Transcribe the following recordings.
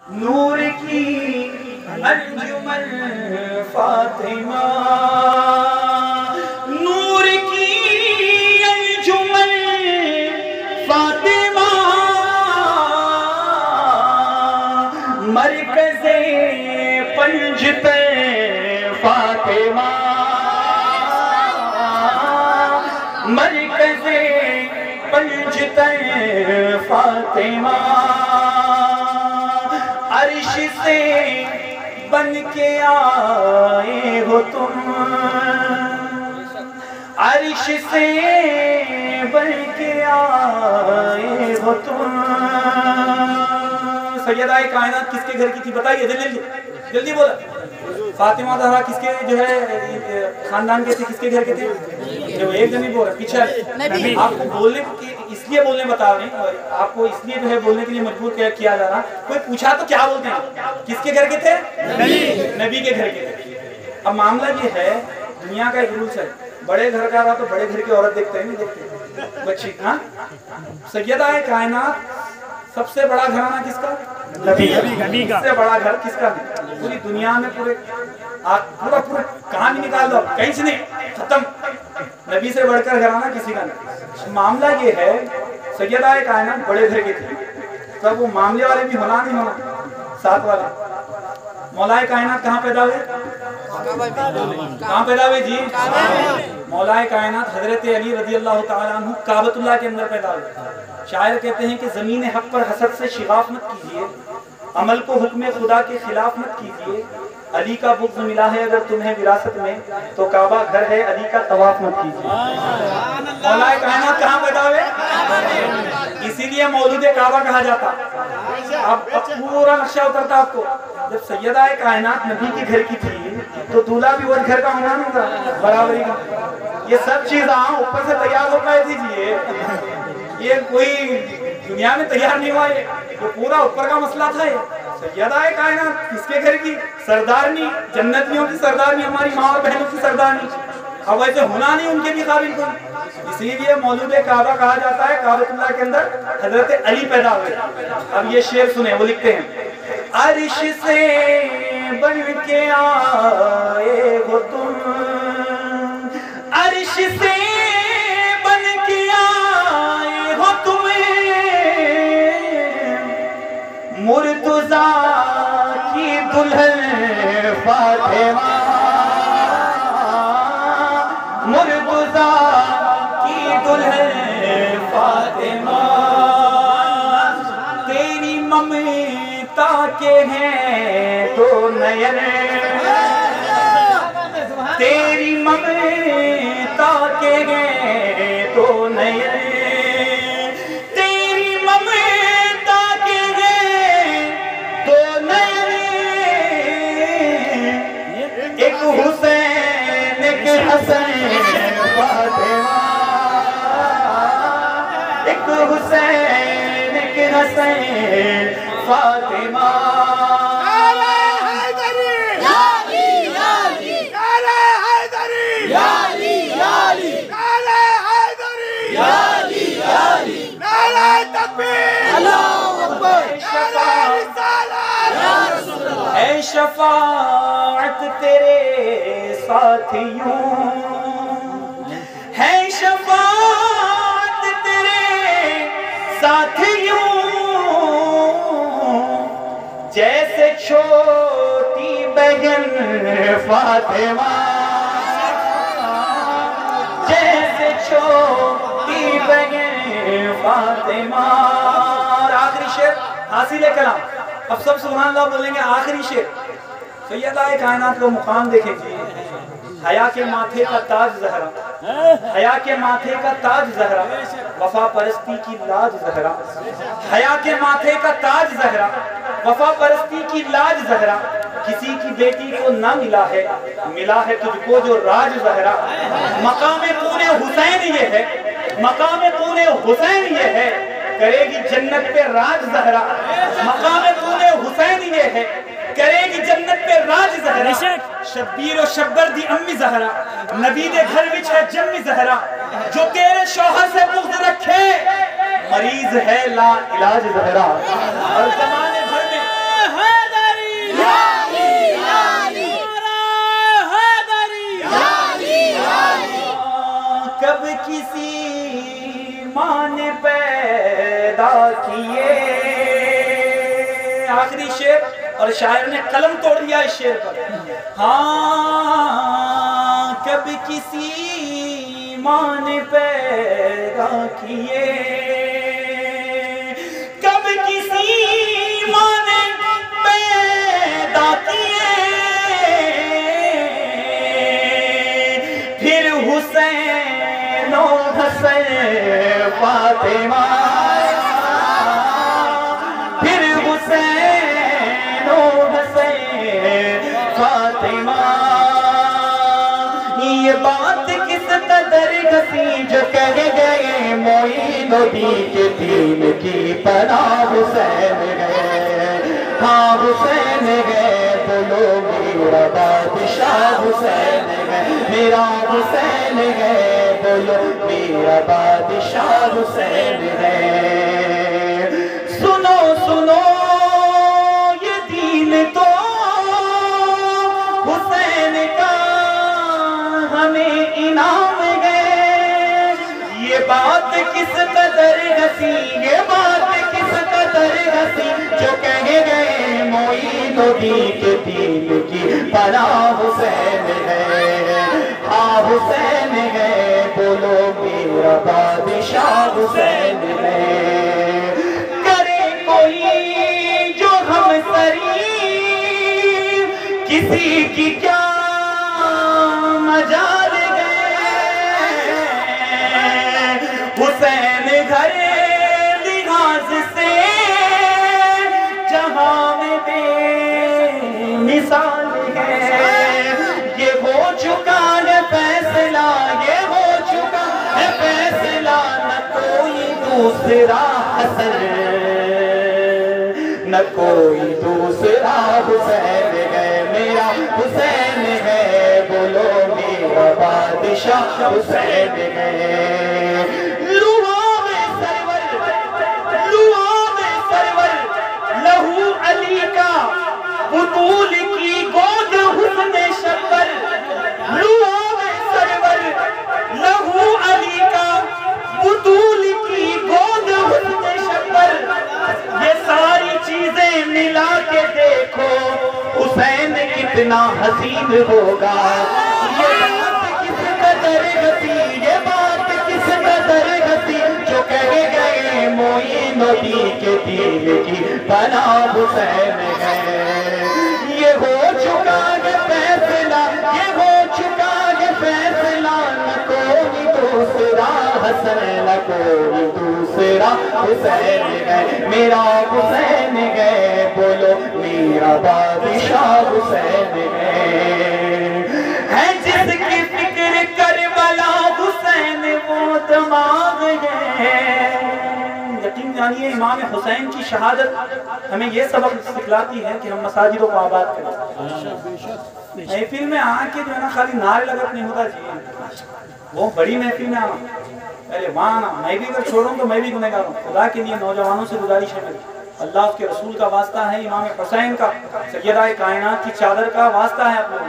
नूर की अंजुमन फातिमा, नूर की अंजुमन फातिमा, मरकज़े पंजते फातिमा, मरकज़े पंजते फातिमा, अर्श से बन के आए हो तुम, अर्श से बन के आए हो तुम। सैयदा कायनात किसके घर की थी बताइए, जल्दी जल्दी बोला। फातिमा ज़हरा किसके जो है खानदान के थे, किसके घर के थे? जो एक जन ही बोल रहा पीछे। आपको बोलने इसलिए बोलने बता रहे हैं, आपको इसलिए जो है बोलने के लिए मजबूर किया जा रहा। कोई पूछा तो क्या बोलते हैं, किसके घर के थे? नबी के घर के थे। अब मामला ये है, दुनिया का एक रूल्स है, बड़े घर का रहा तो बड़े घर की औरत देखते हैं, नहीं देखते बच्ची। हाँ, सैयदा कायनात सबसे बड़ा घराना किसका? नबी का। सबसे बड़ा घर किसका? पूरी दुनिया में पूरा कहानी निकाल दो, कहीं से नहीं, खत्म। नबी से बढ़कर घराना किसी का नहीं। मामला ये है, सैयदा कायनात बड़े घर के थे, तब वो मामले वाले भी होना नहीं होना, साथ वाले। मौलाए कायनात कहाँ पैदा हुए? कहाँ पैदा हुए जी? मौलाए कायनात हजरत अली रज़ी अल्लाह तआला अन्हु काबतुल्लाह के अंदर पैदा हुए। शायर कहते हैं कि ज़मीन हक पर हसद से शिगाफ मत कीजिए, अमल को हुक्म खुदा के खिलाफ मत कीजिए। अली का बुग़्ज़ मिला है अगर तुम्हें विरासत में, तो काबा घर है अली का तवाफ मत कीजिए। मौलाए कायनात कहाँ पैदा हुए? इसीलिए मौलूद काबा कहा जाता। अब पूरा नक्शा उतरता आपको। जब सैयदा कायनात नबी के घर की थी, तो दूल्हा भी वो घर का होना नहीं था, बराबरी का। ये सब चीज ऊपर से तैयार हो पाए दीजिए, ये कोई दुनिया में तैयार नहीं हुआ, ये पूरा ऊपर का मसला था। ये सैयदा कायनात किसके घर की? सरदारनी, जन्नतियों की सरदारनी, हमारी माँ और बहनों की सरदारनी। अब वैसे होना नहीं उनके भी काबिल कोई, इसीलिए मौलूद काबा कहा जाता है। काबतुल्लाह के अंदर हजरत अली पैदा हुए। अब ये शेर सुने, वो लिखते हैं, अर्श से बन के आए हो तुम, अर्श से बन के आए हो तुम, मुर्तज़ा की दुल्हन फातिमा, मुर्तज़ा की दुल्हन फातिमा, तेरी ममता के हैं तो नयन, तेरी ममता के हैं तो नयन, तेरी ममता के हैं तो नयन, एक हुसैन एक हसन फातिमा, एक हुसैन एक हसन फातिमा। ऐ शफाअत तेरे साथियों, है शफाअत तेरे साथियों, जैसे छोटी बहन फातिमा, जैसे छोटी बहन फातिमा। आखिरी शेर हासिल कलाम, अब सब सुभान अल्लाह बोलेंगे। आखिरी शेर, सैयदा कायनात का मुकाम देखेंगे। हया के माथे का ताज ज़हरा, हया के माथे का ताज ज़हरा, वफा परस्ती की लाज ज़हरा, हया के माथे का ताज ज़हरा, वफा परस्ती की लाज ज़हरा, किसी की बेटी को ना मिला है, मिला है तुझको जो राज ज़हरा। मकाम पूरे हुसैन ये है, मकाम पूरे हुसैन ये है, करेगी जन्नत पे राज ज़हरा। मकाम पूरे हुसैन ये है, करेगी जन्नत पे राज ज़हरा। शब्बीर और शब्बर दी अम्मी ज़हरा, नबी दे घर विच है जम्मी ज़हरा, जो तेरे शौहर से बुग़्ज़ रखे, मरीज है ला इलाज ज़हरा। और ज़माने भर में आखिरी शेर और शायर ने कलम तोड़ दिया इस शेर पर। हाँ कभी किसी माँ ने पैदा किए, कभी किसी माँ ने पैदा किए, फिर हुसैन और हसन फातिमा, फिर हुसैन और हसन फातिमा। ये बात किस कदर घसी जो कह गए मोइनुद्दीन के दीन की पनाह हुसैन गए। हाँ हुसैन गए, बोलो मेरा बादशाह हुसैन गए, मेरा हुसैन गए, बोलो मेरा बादशाह हुसैन है। सुनो सुनो ये दीन तो हुसैन का हमें इनाम गए। ये बात किस कदर हसी, ये बात किस कदर हसी जो कह गए मोइनुद्दीन के दीन की पनाह हुसैन है। हाँ हुसैन है, बोलो मेरा बादशाह हुसैन है। करे कोई जो हम सरी किसी की क्या मजाल गए, हुसैन घर लिहाज से जहां में बेमिसाल है। ये हो चुका है फैसला, ये हो चुका है फैसला, न कोई दूसरा हसन, न कोई दूसरा हुसैन है, मेरा हुसैन है, बोलो मेरा बादशाह हुसैन है। लुआ में सरवर लहू अली का बुतूल की गोद हुस्न शक्कर, लुआ में सरवर लहू अली का बुतूल की गोद हुस्न शक्कर। ये सारी चीजें मिला के देखो हुसैन कितना हसीन होगा। ये बात किस कदर घसी, ये बात किस कदर घसी जो कह गए मोइनुद्दीन के दीन की पनाह हुसैन है। ये हो चुका है फैसला, ये हो चुका है फैसला, न कोई दूसरा हसन, न कोई दूसरा हुसैन है, मेरा हुसैन है, बोलो मेरा बादशाह हुसैन है। जिसकी फिक्र करबला हुसैन वो दिमाग है। यकीन जानिए इमाम हुसैन की शहादत हमें ये सबक सिखलाती है कि हम मसाजिदों को आबाद करें। महफिल में आके जो है ना खाली नारे लगत नहीं होता जी, वो बड़ी महफिल में आना, पहले वहाँ आना। मैं भी अगर छोड़ूं तो मैं भी गुनहगार हूँ। खुदा के लिए नौजवानों से गुजारिश है मेरी, अल्लाह उसके रसूल का वास्ता है, इमाम हुसैन का, सैयदा कायनात की चादर का वास्ता है। आप लोग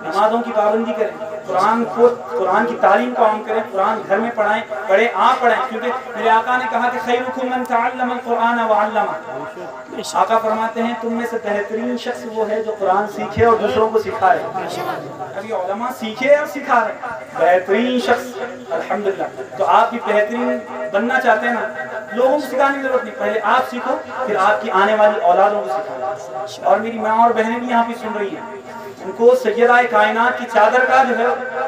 नमाजों की पाबंदी करें, कुरान की तालीम को आम करें, कुरान घर में पढ़ाएं, पढ़े आप पढ़ें, क्योंकि मेरे आका ने कहा कि खैरुकुम मन तअल्लमल कुरान व अल्लमा। आका फरमाते हैं तुम में से बेहतरीन शख्स वो है जो कुरान सीखे और दूसरों को सिखाए। अभी उलमा सीखे और सिखा रहे, बेहतरीन शख्स अल्हम्दुलिल्लाह। तो आप भी बेहतरीन बनना चाहते हैं ना, लोगों को सिखाने की जरूरत नहीं, पहले आप सीखो फिर आपकी आने वाली औलादों को सिखाओ। और मेरी माँ और बहनें भी यहाँ पे सुन रही हैं, उनको सैयदा कायनात की चादर का जो है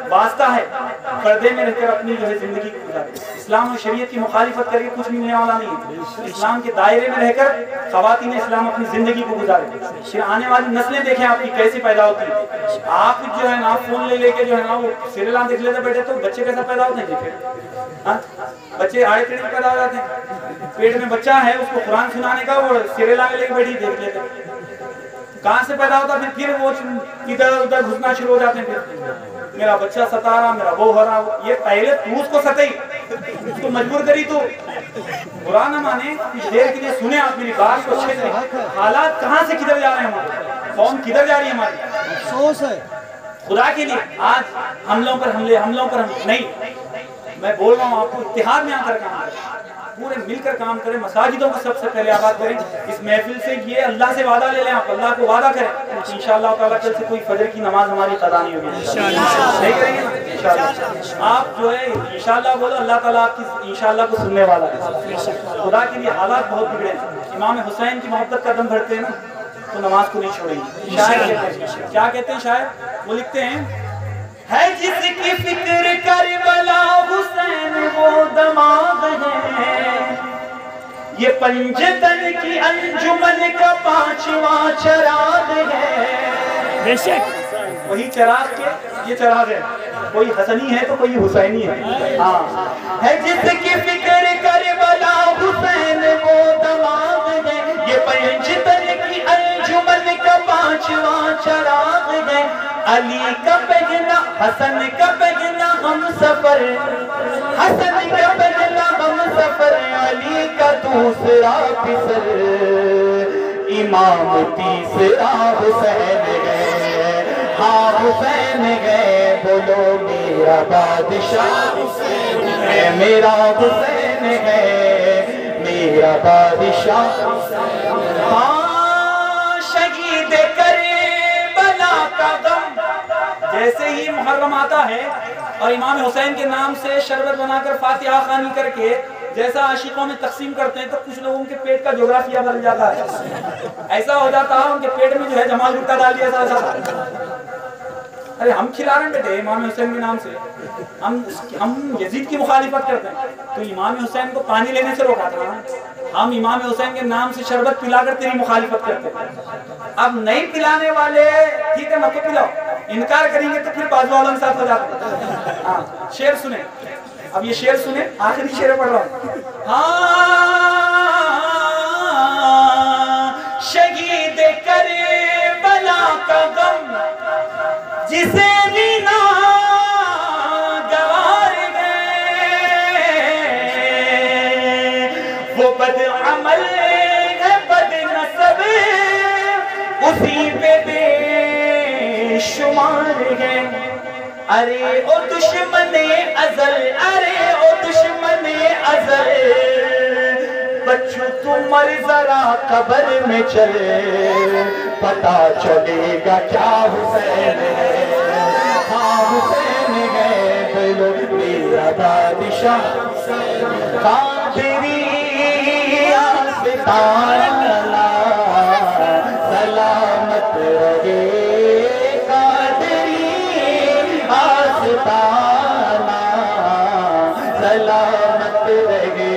वास्ता है, पर्दे में रहकर अपनी जो है जिंदगी गुजारे। इस्लाम और शरीयत की मुखालिफत करके कुछ भी मिलने वाला नहीं है। इस्लाम के दायरे में रहकर ख़वातीन इस्लाम अपनी जिंदगी को गुजारे। फिर आने वाली नस्लें देखें आपकी कैसी पैदा होती है। आप जो है ना फोन ले लेके जो है ना वो सीरियल देख लेते बैठे तो बच्चे कैसा पैदा होते हैं जी? फिर बच्चे आड़े टेढ़े पैदा हो जाते हैं। पेट में बच्चा है उसको कुरान सुनाने का वो सीरियल लेके बैठी देख लेते हैं, कहाँ से पैदा होता है? फिर वो इधर उधर घुसना शुरू हो जाते हैं। फिर मेरा बच्चा सता रहा, मेरा वो हो रहा। ये पहले तू उसको सताई, उसको मजबूर करी तो बुरा ना माने, कुछ देर के लिए सुने आप मेरी बात को अच्छे से। हालात कहाँ से किधर जा रहे हैं हमारे, कौन किधर जा रही है हमारी, अफसोस है खुदा के लिए। आज हमलों पर हमले नहीं, मैं बोल रहा हूँ आपको इत्तेहाद में आकर काम करें। पूरे मिलकर काम करें, मसाजिदों को सबसे पहले आबाद करें। इस महफिल से ये अल्लाह से वादा ले लें, आप अल्लाह को वादा करें इंशाअल्लाह ताला कल से कोई फजर की नमाज हमारी कदा नहीं होगी, नहीं करेंगे ना इंशाअल्लाह। आप जो है इंशाअल्लाह बोलो, अल्लाह ताला आपकी इंशाअल्लाह को सुनने वाला है। खुदा के लिए हालात बहुत बिगड़े हैं। इमाम हुसैन की मोहब्बत का दम भरते हैं ना तो नमाज को नहीं छोड़ेंगे। शायर क्या कहते हैं शायर, वो लिखते हैं, है जिसकी फिक्र करबला हुसैन वो दमाग है, ये पंजतन की अंजुमन का 5वां चराग है। बेशक वही चराग के ये चराग है, कोई हसनी है तो कोई हुसैनी है। हाँ, है जिसकी फिक्र करबला हुसैन वो दमाग है, ये पंजतन की अंजुमन का 5वां चराग है। अली का पहला हसन का पहला हम सफर, हसन का पहला हम सफर, अली का दूसरा फिसर, इमाम तीसरा हुसैन गए। हाँ हुसैन गए, बोलो मेरा बादशाह हुसैन है, मेरा हुसैन है, मेरा बादशाह। हाँ शहीद करे बला का गम, जैसे ही मुहर्रम आता है और इमाम हुसैन के नाम से शरबत बनाकर फातिहा खानी करके जैसा आशिकों में तकसीम करते हैं तो कुछ लोगों के पेट का ज्योग्राफिया बदल जाता है। ऐसा हो जाता है उनके पेट में जो है जमाल गुट्टा डाल दिया ऐसा। अरे हम खिला रहे बेटे इमाम हुसैन के नाम से, हम यजीद की मुखालिफत करते हैं तो इमाम हुसैन को पानी लेने से रोका था। हम इमाम हुसैन के नाम से शरबत पिलाकर तेरी मुखालिफत करते हैं। अब नहीं पिलाने वाले ठीक है मत पिलाओ, इनकार करेंगे तो फिर बाजू वालों के साथ हो जाते हैं। हाँ शेर सुने, अब ये शेर सुने, आखिरी शेर पढ़ रहा हूँ। हाँ शहीद करे बला का गम, जिसे भी ना गवार गए, वो बद अमल है बद नसब, उसी पे बेशुमार है। अरे ओ दुश्मने अजल, अरे ओ दुश्मने अजल, बच्चों तू मर जरा कब्र में चले, पता चलेगा क्या हुसैन है। हाँ हुसैन है, बोलो मेरा बादशाह। कादरी आस्ताना सलामत रहे, कादरी आस्ताना सलामत रहे।